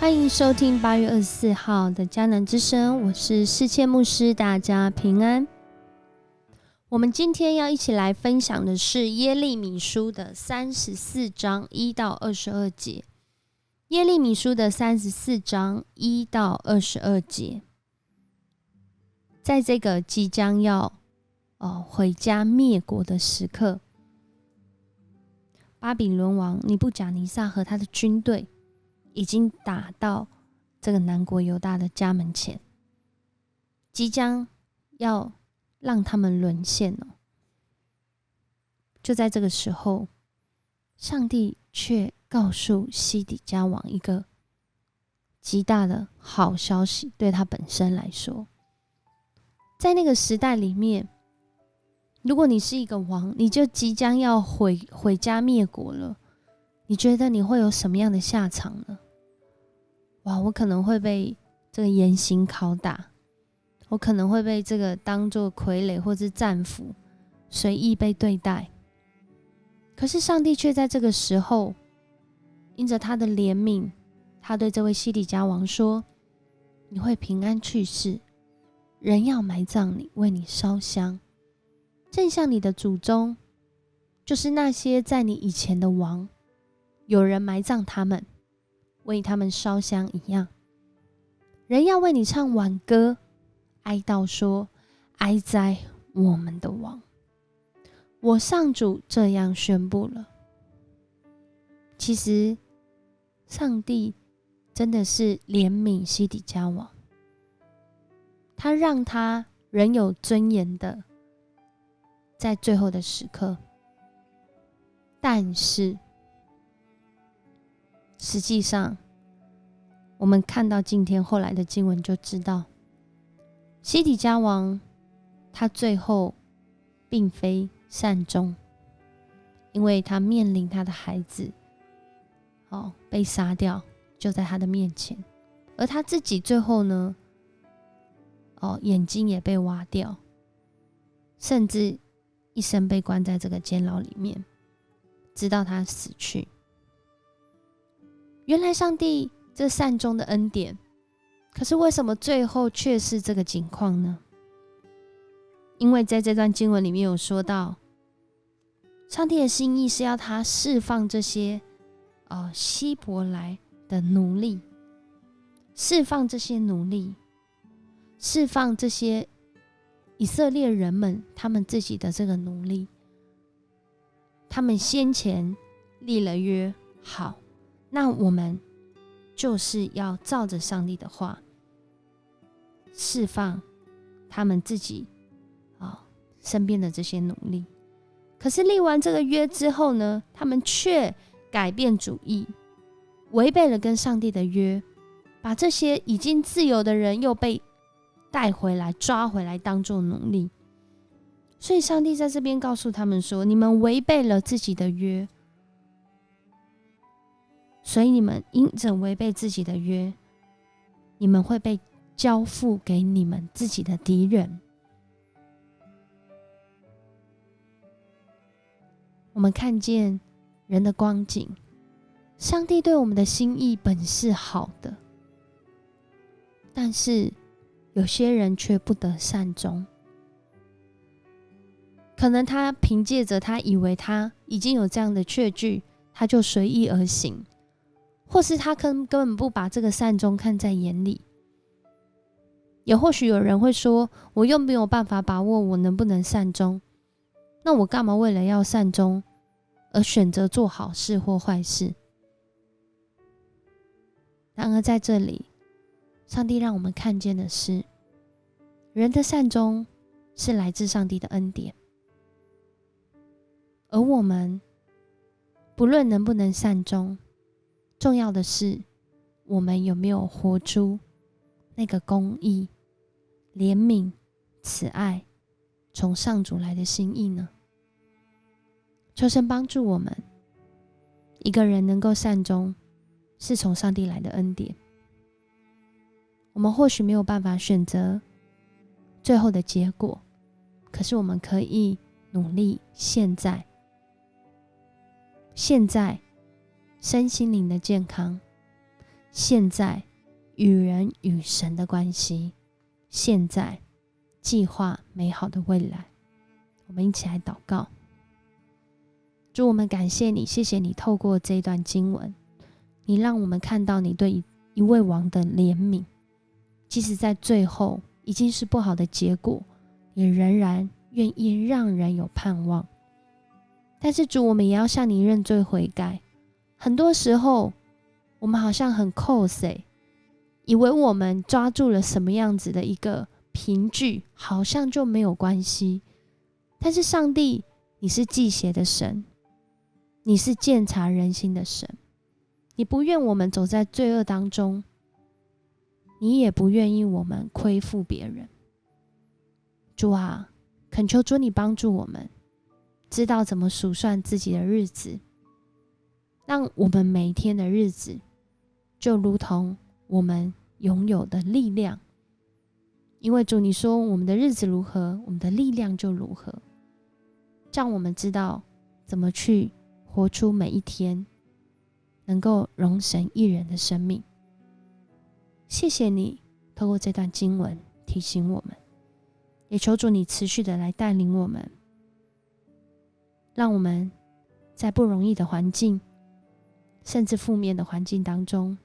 欢迎收听8月24号的迦南之声，我是世切牧师，大家平安。我们今天要一起来分享的是耶利米书的34章1到22节。耶利米书的34章1到22节，在这个即将要回家灭国的时刻，巴比伦王尼布甲尼撒和他的军队已经打到这个南国犹大的家门前，即将要让他们沦陷了。就在这个时候，上帝却告诉西底家王一个极大的好消息，对他本身来说，在那个时代里面，如果你是一个王，你就即将要毁家灭国了，你觉得你会有什么样的下场呢？哇，我可能会被这个严刑拷打，我可能会被这个当作傀儡或是战俘随意被对待。可是上帝却在这个时候因着他的怜悯，他对这位西底家王说，你会平安去世，人要埋葬你，为你烧香，正像你的祖宗，就是那些在你以前的王，有人埋葬他们，为他们烧香一样。人要为你唱挽歌，哀悼说，哀哉我们的王。我上主这样宣布了。其实上帝真的是怜悯西底家王，他让他仍有尊严的在最后的时刻，但是实际上我们看到今天后来的经文就知道，西底家王他最后并非善终，因为他面临他的孩子被杀掉，就在他的面前，而他自己最后呢眼睛也被挖掉，甚至一生被关在这个监牢里面，直到他死去。原来上帝这善终的恩典，可是为什么最后却是这个情况呢？因为在这段经文里面有说到，上帝的心意是要他释放这些希伯来的奴隶，释放这些奴隶，释放这些以色列人们他们自己的这个奴隶。他们先前立了约，好，那我们就是要照着上帝的话释放他们自己身边的这些奴隶。可是立完这个约之后呢，他们却改变主意，违背了跟上帝的约，把这些已经自由的人又被带回来，抓回来当作奴隶。所以上帝在这边告诉他们说，你们违背了自己的约，所以你们因着违背自己的约，你们会被交付给你们自己的敌人。我们看见人的光景，上帝对我们的心意本是好的，但是有些人却不得善终。可能他凭借着他以为他已经有这样的确据，他就随意而行，或是他根本不把这个善终看在眼里。也或许有人会说，我又没有办法把握我能不能善终，那我干嘛为了要善终而选择做好事或坏事？然而在这里，上帝让我们看见的是，人的善终是来自上帝的恩典，而我们不论能不能善终，重要的是我们有没有活出那个公义、怜悯、慈爱从上主来的心意呢？求神帮助我们，一个人能够善终是从上帝来的恩典。我们或许没有办法选择最后的结果，可是我们可以努力现在身心灵的健康，现在与人与神的关系，现在计划美好的未来。我们一起来祷告。主，我们感谢你，谢谢你透过这一段经文，你让我们看到你对一位王的怜悯，即使在最后已经是不好的结果，你仍然愿意让人有盼望。但是主，我们也要向你认罪悔改。很多时候我们好像很扣谁，以为我们抓住了什么样子的一个凭据，好像就没有关系。但是上帝，你是忌邪的神，你是鉴察人心的神，你不愿我们走在罪恶当中，你也不愿意我们亏负别人。主啊，恳求主你帮助我们知道怎么数算自己的日子，让我们每一天的日子就如同我们拥有的力量。因为主你说我们的日子如何，我们的力量就如何，让我们知道怎么去活出每一天能够荣神益人的生命。谢谢你透过这段经文提醒我们，也求主你持续的来带领我们，让我们在不容易的环境甚至负面的环境当中，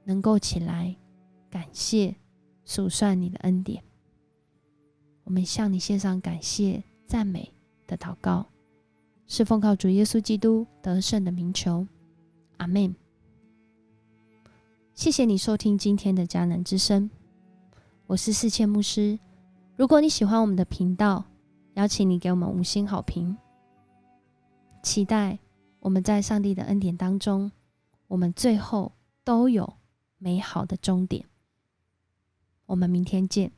能够起来感谢数算你的恩典。我们向你献上感谢赞美的祷告，是奉靠主耶稣基督得胜的名求，阿们。谢谢你收听今天的迦南之声，我是世谦牧师。如果你喜欢我们的频道，邀请你给我们5星好评。期待我们在上帝的恩典当中，我们最后都有美好的终点。我们明天见。